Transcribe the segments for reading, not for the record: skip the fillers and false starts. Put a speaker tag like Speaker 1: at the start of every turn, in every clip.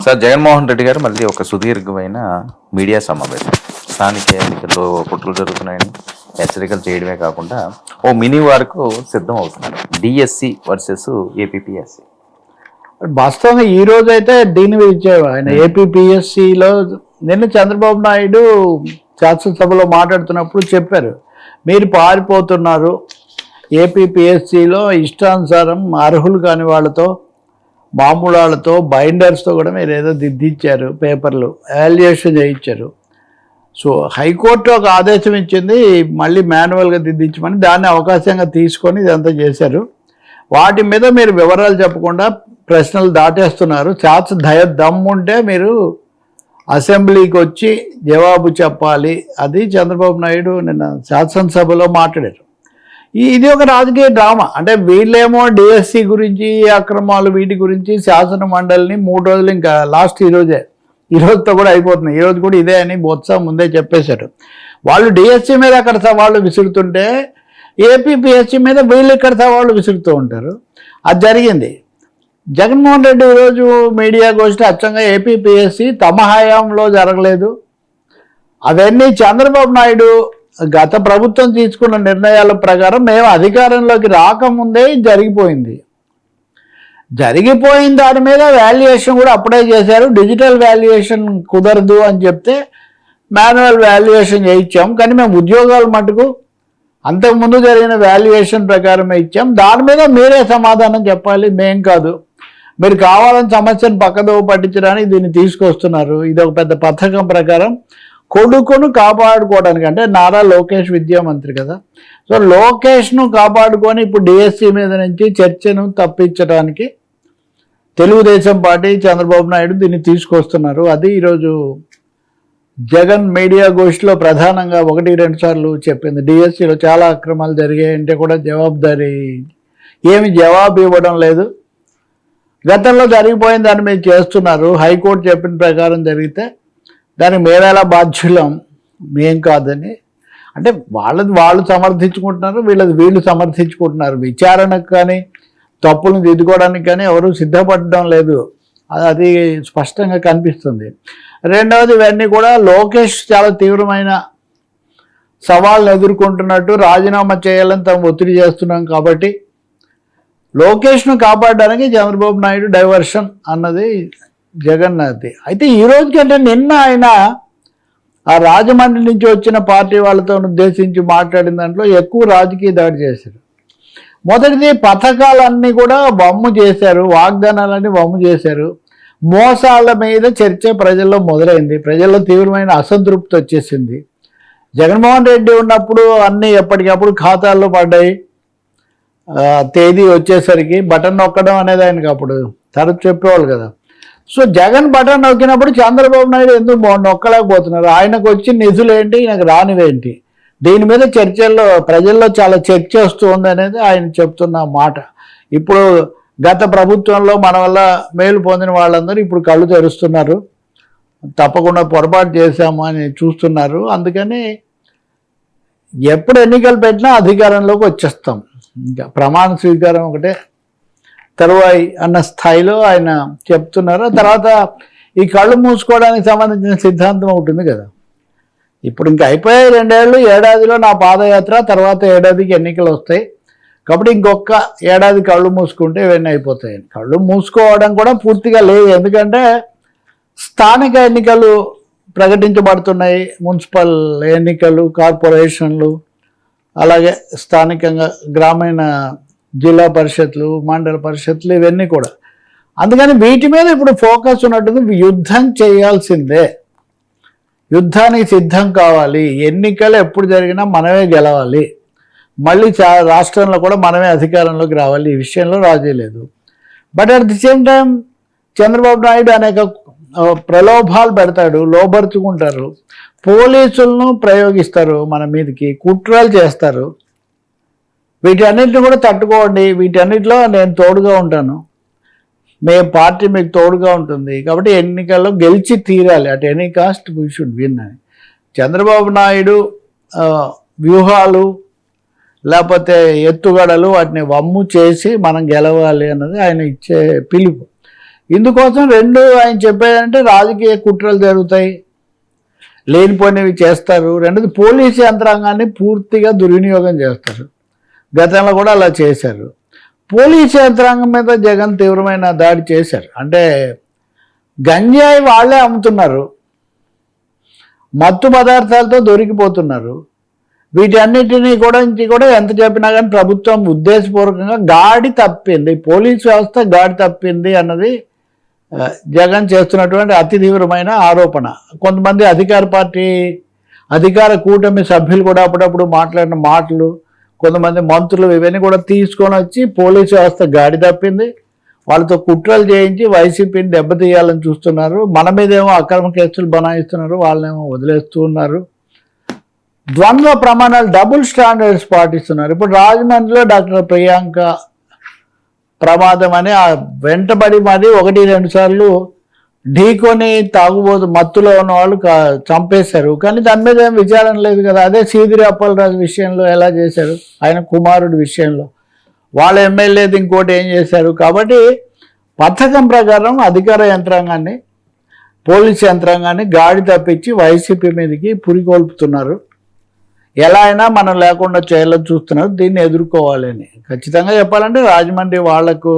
Speaker 1: Sir Jaganmohan Reddy గారు మళ్ళీ ఒక సుదీర్ఘమైన మీడియా సమావేశం, స్థానిక ఎన్నికల్లో కుట్రలు జరుగుతున్నాయని హెచ్చరికలు చేయడమే కాకుండా ఓ మినీ వార్కు సిద్ధం అవుతున్నారు. DSC versus APPSC.
Speaker 2: వాస్తవంగా ఈ రోజు అయితే దీన్ని ఇచ్చేవా ఆయన ఏపీపీఎస్సిలో నిన్న చంద్రబాబు నాయుడు శాసనసభలో మాట్లాడుతున్నప్పుడు చెప్పారు, మీరు పారిపోతున్నారు, ఏపీపీఎస్సిలో ఇష్టానుసారం అర్హులు కాని వాళ్ళతో మామూలు వాళ్ళతో బైండర్స్తో కూడా మీరు ఏదో దిద్దించారు, పేపర్లు వాల్యుయేషన్ చేయించారు. సో హైకోర్టు ఒక ఆదేశం ఇచ్చింది మళ్ళీ మాన్యువల్గా దిద్దించమని, దాన్ని అవకాశంగా తీసుకొని ఇదంతా చేశారు. వాటి మీద మీరు వివరాలు చెప్పకుండా ప్రశ్నలు దాటేస్తున్నారు. దమ్ముంటే మీరు అసెంబ్లీకి వచ్చి జవాబు చెప్పాలి. అది చంద్రబాబు నాయుడు నిన్న శాసనసభలో మాట్లాడారు. ఇది ఒక రాజకీయ డ్రామా. అంటే వీళ్ళేమో డిఎస్సి గురించి, అక్రమాలు వీటి గురించి శాసన మండలిని 3 రోజులు, ఇంకా లాస్ట్ ఈరోజుతో కూడా అయిపోతుంది, ఈరోజు కూడా ఇదే అని బొత్స ముందే చెప్పేశారు. వాళ్ళు డిఎస్సి మీద అక్కడ సవాళ్ళు విసురుతుంటే ఏపీపీఎస్సి మీద వీళ్ళు ఇక్కడ సవాళ్ళు విసురుతూ ఉంటారు. అది జరిగింది. జగన్మోహన్ రెడ్డి ఈరోజు మీడియా గోష్ఠి అచ్చంగా ఏపీపీఎస్సి తమ హయాంలో జరగలేదు, అవన్నీ చంద్రబాబు నాయుడు గత ప్రభుత్వం తీసుకున్న నిర్ణయాల ప్రకారం మేము అధికారంలోకి రాకముందే జరిగిపోయింది. దాని మీద వాల్యుయేషన్ కూడా అప్పుడే చేశారు. డిజిటల్ వాల్యుయేషన్ కుదరదు అని చెప్తే మాన్యువల్ వాల్యుయేషన్ చేయించాం. కానీ మేము ఉద్యోగాల మటుకు అంతకుముందు జరిగిన వాల్యుయేషన్ ప్రకారమే ఇచ్చాం. దాని మీద మీరే సమాధానం చెప్పాలి, మేం కాదు. మీరు కావాలని సమస్యను పక్కదోవ పట్టించడానికి దీన్ని తీసుకొస్తున్నారు. ఇది ఒక పెద్ద పథకం ప్రకారం కొడుకును కాపాడుకోవడానికి, అంటే నారా లోకేష్ విద్యామంత్రి కదా, సో లోకేష్ను కాపాడుకొని ఇప్పుడు డిఎస్సి మీద నుంచి చర్చను తప్పించడానికి తెలుగుదేశం పార్టీ, చంద్రబాబు నాయుడు దీన్ని తీసుకొస్తున్నారు. అది ఈరోజు జగన్ మీడియా గోష్ఠిలో ప్రధానంగా 1-2 సార్లు చెప్పింది. డిఎస్సిలో చాలా అక్రమాలు జరిగాయంటే కూడా జవాబు ఇవ్వడం లేదు. గతంలో జరిగిపోయిన దాన్ని మీరు చేస్తున్నారు. హైకోర్టు చెప్పిన ప్రకారం జరిగితే దానికి మేమేలా బాధ్యులం, మేం కాదని. అంటే వాళ్ళు సమర్థించుకుంటున్నారు, వీళ్ళు సమర్థించుకుంటున్నారు. విచారణకు కానీ తప్పులను దిద్దుకోవడానికి కానీ ఎవరు సిద్ధపడడం లేదు, అది స్పష్టంగా కనిపిస్తుంది. రెండవది, ఇవన్నీ కూడా లోకేష్ చాలా తీవ్రమైన సవాళ్ళను ఎదుర్కొంటున్నట్టు, రాజీనామా చేయాలని తాము ఒత్తిడి చేస్తున్నాం కాబట్టి లోకేష్ను కాపాడడానికి చంద్రబాబు నాయుడు డైవర్షన్ అన్నది జగన్నాథ్. అయితే ఈ రోజు కంటే నిన్న ఆయన ఆ రాజమండ్రి నుంచి వచ్చిన పార్టీ వాళ్ళతో ఉద్దేశించి మాట్లాడిన దాంట్లో ఎక్కువ రాజకీయ దాడి చేశారు. మొదటిది, పథకాలన్నీ కూడా వమ్ము చేశారు, వాగ్దానాలన్నీ వమ్ము చేశారు. మోసాల మీద చర్చ ప్రజల్లో మొదలైంది. ప్రజల్లో తీవ్రమైన అసంతృప్తి వచ్చేసింది. జగన్మోహన్ రెడ్డి ఉన్నప్పుడు అన్నీ ఎప్పటికప్పుడు ఖాతాల్లో పడ్డాయి. తేదీ వచ్చేసరికి బటన్ నొక్కడం అనేది ఆయనకి అప్పుడు తరచు చెప్పేవాళ్ళు కదా. సో జగన్ బటన్ నొక్కినప్పుడు చంద్రబాబు నాయుడు ఎందుకు నొక్కలేకపోతున్నారు? ఆయనకు వచ్చిన నిధులు ఏంటి, ఈయనకు రానివేంటి? దీని మీద చర్చల్లో ప్రజల్లో చాలా చర్చ వస్తుంది అనేది ఆయన చెప్తున్న మాట. ఇప్పుడు గత ప్రభుత్వంలో మన వల్ల మేలు పొందిన వాళ్ళందరూ ఇప్పుడు కళ్ళు తెరుస్తున్నారు, తప్పకుండా పొరపాటు చేశాము అని చూస్తున్నారు. అందుకని ఎప్పుడు ఎన్నికలు పెట్టినా అధికారంలోకి వచ్చేస్తాం, ఇంకా ప్రమాణ స్వీకారం ఒకటే తరువాయి అన్న స్థాయిలో ఆయన చెప్తున్నారు. తర్వాత ఈ కళ్ళు మూసుకోవడానికి సంబంధించిన సిద్ధాంతం ఉంటుంది కదా. ఇప్పుడు ఇంకా అయిపోయాయి 2 ఏళ్ళు, ఏడాదిలో నా పాదయాత్ర, తర్వాత ఏడాదికి ఎన్నికలు వస్తాయి కాబట్టి ఇంకొక ఏడాది కళ్ళు మూసుకుంటే ఇవన్నీ అయిపోతాయి. కళ్ళు మూసుకోవడం కూడా పూర్తిగా లేదు, ఎందుకంటే స్థానిక ఎన్నికలు ప్రకటించబడుతున్నాయి, మున్సిపల్ ఎన్నికలు, కార్పొరేషన్లు, అలాగే స్థానికంగా గ్రామీణ జిల్లా పరిషత్లు, మండల పరిషత్లు, ఇవన్నీ కూడా. అందుకని వీటి మీద ఇప్పుడు ఫోకస్ ఉన్నట్టుంది. యుద్ధం చేయాల్సిందే, యుద్ధానికి సిద్ధం కావాలి. ఎన్నికలు ఎప్పుడు జరిగినా మనమే గెలవాలి, మళ్ళీ రాష్ట్రంలో కూడా మనమే అధికారంలోకి రావాలి. ఈ విషయంలో రాజీ లేదు. But at the same time Chandrababu Naidu అనేక ప్రలోభాలు పెడతాడు, లోబరుచుకుంటారు, పోలీసులను ప్రయోగిస్తారు, మన మీదకి కుట్రలు చేస్తారు. వీటన్నిటిని కూడా తట్టుకోండి, వీటన్నిటిలో నేను తోడుగా ఉంటాను, పార్టీ మీకు తోడుగా ఉంటుంది, కాబట్టి ఎన్నికల్లో గెలిచి తీరాలి, at any cost we should win అని చంద్రబాబు నాయుడు వ్యూహాలు లేకపోతే ఎత్తుగడలు వాటిని వమ్ము చేసి మనం గెలవాలి అన్నది ఆయన ఇచ్చే పిలుపు. ఇందుకోసం రెండు ఆయన చెప్పేదంటే రాజకీయ కుట్రలు జరుగుతాయి, లేనిపోయినవి చేస్తారు. రెండోది పోలీసు యంత్రాంగాన్ని పూర్తిగా దుర్వినియోగం చేస్తారు. గతంలో కూడా అలా చేశారు. పోలీసు యంత్రాంగం మీద జగన్ తీవ్రమైన దాడి చేశారు. అంటే గంజాయి వాళ్ళే అమ్ముతున్నారు, మత్తు పదార్థాలతో దొరికిపోతున్నారు. వీటన్నిటినీ కూడా ఎంత చెప్పినా కానీ ప్రభుత్వం ఉద్దేశపూర్వకంగా గాడి తప్పింది, పోలీసు వ్యవస్థ గాడి తప్పింది అన్నది జగన్ చేస్తున్నటువంటి అతి తీవ్రమైన ఆరోపణ. కొంతమంది అధికార కూటమి సభ్యులు కూడా అప్పుడప్పుడు మాట్లాడిన మాటలు, కొంతమంది మంత్రులు ఇవన్నీ కూడా తీసుకొని వచ్చి పోలీసు వ్యవస్థ గాడి తప్పింది, వాళ్ళతో కుట్రలు చేయించి వైసీపీని దెబ్బతీయాలని చూస్తున్నారు. మన మీదేమో అక్రమ కేసులు బనాయిస్తున్నారు, వాళ్ళనేమో వదిలేస్తూ ఉన్నారు. ద్వంద్వ ప్రమాణాలు, డబుల్ స్టాండర్డ్స్ పాటిస్తున్నారు. ఇప్పుడు రాజమండ్రిలో డాక్టర్ ప్రియాంక ప్రమాదం అని వెంటబడి మరి 1-2 సార్లు ఢీకొని తాగుబోతు మత్తులో ఉన్న వాళ్ళు చంపేశారు. కానీ దాని మీద ఏం విచారణ లేదు కదా. అదే సీదిరి అప్పలరాజు విషయంలో ఎలా చేశారు, ఆయన కుమారుడి విషయంలో వాళ్ళ ఎమ్మెల్యేది ఇంకోటి ఏం చేశారు. కాబట్టి పథకం ప్రకారం అధికార యంత్రాంగాన్ని, పోలీస్ యంత్రాంగాన్ని గాడి తప్పించి వైసీపీ మీదకి పురికొల్పుతున్నారు. ఎలా అయినా మనం లేకుండా చేయాలని చూస్తున్నారు. దీన్ని ఎదుర్కోవాలని ఖచ్చితంగా చెప్పాలంటే రాజమండ్రి వాళ్లకు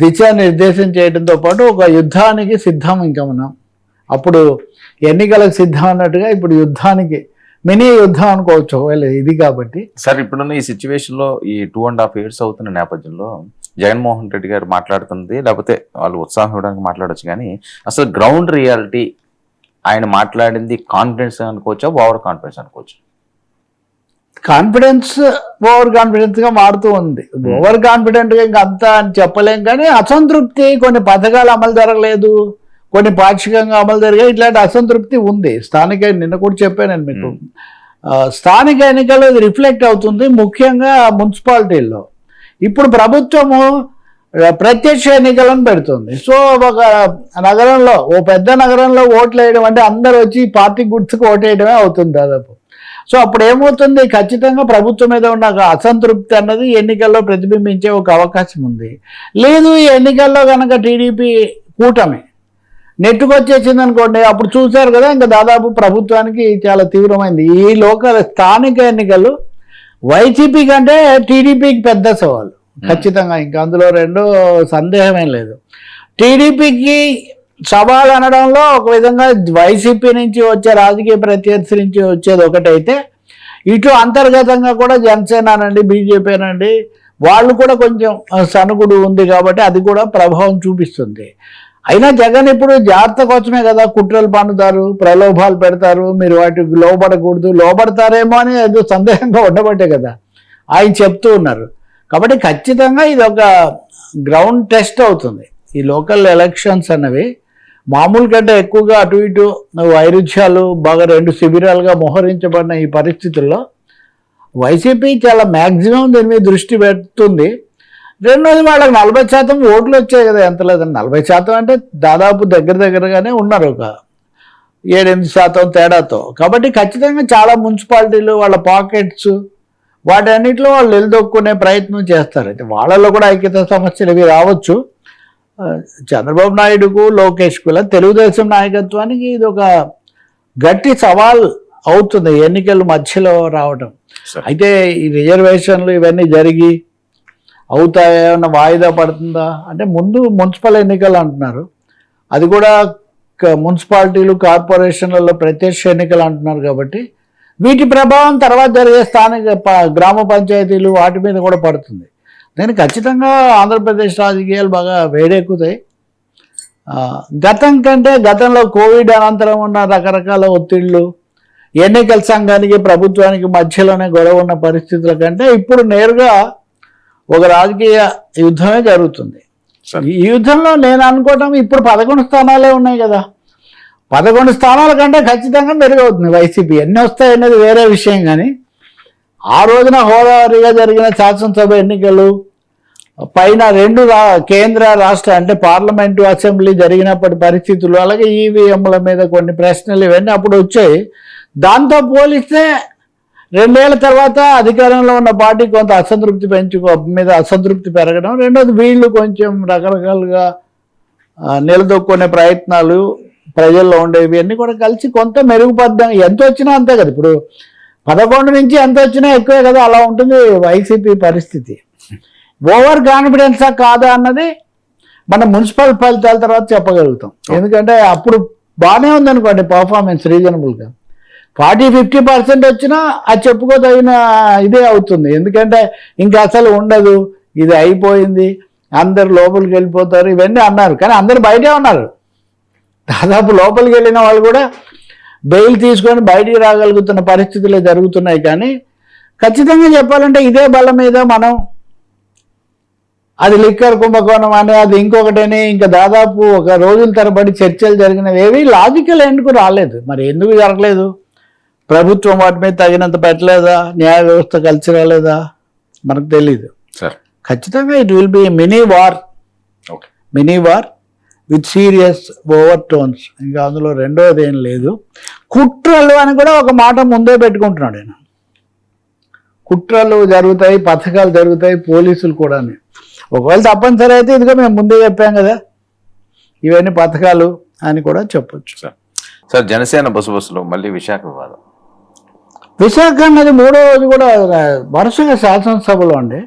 Speaker 2: దిశానిర్దేశం చేయడంతో పాటు ఒక యుద్ధానికి సిద్ధం. ఇంకా మనం అప్పుడు ఎన్నికలకు సిద్ధం అన్నట్టుగా ఇప్పుడు యుద్ధానికి మినీ యుద్ధం అనుకోవచ్చు ఇది. కాబట్టి
Speaker 1: సార్ ఇప్పుడున్న ఈ సిచ్యువేషన్లో ఈ 2.5 years అవుతున్న నేపథ్యంలో జగన్మోహన్ రెడ్డి గారు మాట్లాడుతుంది, లేకపోతే వాళ్ళు ఉత్సాహం ఇవ్వడానికి మాట్లాడచ్చు, కానీ అసలు గ్రౌండ్ రియాలిటీ ఆయన మాట్లాడింది కాన్ఫిడెన్స్ అనుకోవచ్చా, ఓవర్ కాన్ఫిడెన్స్ అనుకోవచ్చు?
Speaker 2: కాన్ఫిడెన్స్ ఓవర్ కాన్ఫిడెన్స్గా మారుతూ ఉంది. ఓవర్ కాన్ఫిడెంట్గా ఇంకా అంతా అని చెప్పలేం, కానీ అసంతృప్తి, కొన్ని పథకాలు అమలు జరగలేదు, కొన్ని పాక్షికంగా అమలు జరిగాయి, ఇట్లాంటి అసంతృప్తి ఉంది. నిన్న కూడా చెప్పాను నేను మీకు, స్థానిక ఎన్నికల్లో ఇది రిఫ్లెక్ట్ అవుతుంది, ముఖ్యంగా మున్సిపాలిటీల్లో. ఇప్పుడు ప్రభుత్వము ప్రత్యక్ష ఎన్నికలను పెడుతుంది. సో ఒక నగరంలో, ఓ పెద్ద నగరంలో ఓట్లు వేయడం అంటే అందరూ వచ్చి పార్టీ గుర్తుకు ఓటేయడమే అవుతుంది దాదాపు. సో అప్పుడు ఏమవుతుంది, ఖచ్చితంగా ప్రభుత్వం మీద ఉన్న అసంతృప్తి అన్నది ఎన్నికల్లో ప్రతిబింబించే ఒక అవకాశం ఉంది. లేదు ఈ ఎన్నికల్లో కనుక టీడీపీ కూటమి నెట్టుకొచ్చేసింది అనుకోండి, అప్పుడు చూశారు కదా, ఇంకా దాదాపు ప్రభుత్వానికి చాలా తీవ్రమైంది. ఈ స్థానిక ఎన్నికలు వైసీపీ కంటే టీడీపీకి పెద్ద సవాలు ఖచ్చితంగా, ఇంకా అందులో రెండో సందేహమేం లేదు. టీడీపీకి సవాల్ అనడంలో ఒక విధంగా వైసీపీ నుంచి వచ్చే రాజకీయ ప్రత్యర్థి నుంచి వచ్చేది ఒకటైతే, ఇటు అంతర్గతంగా కూడా జనసేన అనండి, బీజేపీ అనండి, వాళ్ళు కూడా కొంచెం సనుగుడు ఉంది కాబట్టి అది కూడా ప్రభావం చూపిస్తుంది. అయినా జగన్ ఇప్పుడు జాగ్రత్త కోసమే కదా కుట్రలు పన్నుతారు, ప్రలోభాలు పెడతారు, మీరు వాటికి లోబడకూడదు, లోబడతారేమో అని ఏదో సందేహంగా ఉండబట్టే కదా ఆయన చెప్తూ ఉన్నారు. కాబట్టి ఖచ్చితంగా ఇది ఒక గ్రౌండ్ టెస్ట్ అవుతుంది. ఈ లోకల్ ఎలక్షన్స్ అన్నవి మామూలు కంటే ఎక్కువగా అటు ఇటు వైరుధ్యాలు బాగా 2 శిబిరాలుగా మోహరించబడిన ఈ పరిస్థితుల్లో వైసీపీ చాలా మ్యాక్సిమం దీని మీద దృష్టి పెడుతుంది. రెండోది వాళ్ళకి 40% ఓట్లు వచ్చాయి కదా, ఎంత లేదని 40% అంటే దాదాపు దగ్గరగానే ఉన్నారు, ఒక 7-8% తేడాతో. కాబట్టి ఖచ్చితంగా చాలా మున్సిపాలిటీలు వాళ్ళ పాకెట్స్ వాటన్నిటిలో వాళ్ళు నిలదొక్కునే ప్రయత్నం చేస్తారు. అయితే వాళ్ళలో కూడా ఐక్యత సమస్యలు ఇవి రావచ్చు. చంద్రబాబు నాయుడుకు, లోకేష్కు, తెలుగుదేశం నాయకత్వానికి ఇది ఒక గట్టి సవాల్ అవుతుంది ఎన్నికల మధ్యలో రావడం. అయితే ఈ రిజర్వేషన్లు ఇవన్నీ జరిగి అవుతాయా, ఏమన్నా వాయిదా పడుతుందా అంటే, ముందు మున్సిపల్ ఎన్నికలు అంటున్నారు, అది కూడా మున్సిపాలిటీలు కార్పొరేషన్లలో ప్రత్యక్ష ఎన్నికలు అంటున్నారు. కాబట్టి వీటి ప్రభావం తర్వాత జరిగే స్థానిక గ్రామ పంచాయతీలు వాటి మీద కూడా పడుతుంది. నేను ఖచ్చితంగా ఆంధ్రప్రదేశ్ రాజకీయాలు బాగా వేడెక్కుతాయి. గతం కంటే, గతంలో కోవిడ్ అనంతరం ఉన్న రకరకాల ఒత్తిళ్లు, ఎన్నికల సంఘానికి ప్రభుత్వానికి మధ్యలోనే గొడవ ఉన్న పరిస్థితుల కంటే ఇప్పుడు నేరుగా ఒక రాజకీయ యుద్ధమే జరుగుతుంది. ఈ యుద్ధంలో నేను అనుకోవటం ఇప్పుడు 11 స్థానాలే ఉన్నాయి కదా, 11 స్థానాల కంటే ఖచ్చితంగా మెరుగవుతుంది వైసీపీ. ఎన్ని వస్తాయనేది వేరే విషయం, కానీ ఆ రోజున హోదావారీగా జరిగిన శాసనసభ ఎన్నికలు పైన 2 కేంద్ర రాష్ట్ర అంటే పార్లమెంటు, అసెంబ్లీ జరిగినప్పటి పరిస్థితులు, అలాగే ఈవీఎంల మీద కొన్ని ప్రశ్నలు ఇవన్నీ అప్పుడు వచ్చాయి. దాంతో పోలిస్తే 2 ఏళ్ల తర్వాత అధికారంలో ఉన్న పార్టీ కొంత అసంతృప్తి అసంతృప్తి పెరగడం, రెండోది వీళ్ళు కొంచెం రకరకాలుగా నిలదొక్కునే ప్రయత్నాలు ప్రజల్లో ఉండేవి అన్నీ కూడా కలిసి కొంత మెరుగుపడ్డాం. ఎంత వచ్చినా అంతే కదా, ఇప్పుడు 11 నుంచి ఎంత వచ్చినా ఎక్కువే కదా, అలా ఉంటుంది వైసీపీ పరిస్థితి. ఓవర్ కాన్ఫిడెన్సా కాదా అన్నది మన మున్సిపల్ ఫలితాల తర్వాత చెప్పగలుగుతాం. ఎందుకంటే అప్పుడు బాగానే ఉందనుకోండి పర్ఫార్మెన్స్ రీజనబుల్గా, 40-50% వచ్చినా అది చెప్పుకోదగిన ఇదే అవుతుంది. ఎందుకంటే ఇంకా అసలు ఉండదు, ఇది అయిపోయింది, అందరు లోపలికి వెళ్ళిపోతారు ఇవన్నీ అన్నారు. కానీ అందరు బయటే ఉన్నారు. దాదాపు లోపలికి వెళ్ళిన వాళ్ళు కూడా బెయిల్ తీసుకొని బయటికి రాగలుగుతున్న పరిస్థితులే జరుగుతున్నాయి. కానీ ఖచ్చితంగా చెప్పాలంటే ఇదే బలం మీద మనం అది లిక్కర్ కుంభకోణం అని, అది ఇంకొకటని, ఇంకా దాదాపు ఒక రోజుల తరబడి చర్చలు జరిగినవి ఏవి లాజికల్ ఎండ్కు రాలేదు. మరి ఎందుకు జరగలేదు? ప్రభుత్వం వాటి మీద తగినంత పెట్టలేదా? న్యాయ వ్యవస్థ కలిసి రాలేదా? మనకు తెలీదు. ఖచ్చితంగా it will be mini war with serious over tones. ఇంకా అందులో రెండోది ఏం లేదు. కుట్రలు అని కూడా ఒక మాట ముందే పెట్టుకుంటున్నాడు ఆయన. కుట్రలు జరుగుతాయి, పథకాలు జరుగుతాయి, పోలీసులు కూడా. ఒకవేళ తప్పనిసరి అయితే ఇదిగో మేము ముందే చెప్పాం కదా ఇవన్నీ పథకాలు అని కూడా చెప్పొచ్చు.
Speaker 1: సార్ జనసేన బస్సులో మళ్ళీ విశాఖ వివాదం.
Speaker 2: విశాఖ అన్నది 3వ రోజు కూడా వరుసగా శాసనసభలో అండి.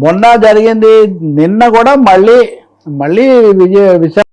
Speaker 2: మొన్న జరిగింది, నిన్న కూడా మళ్ళీ విశాఖ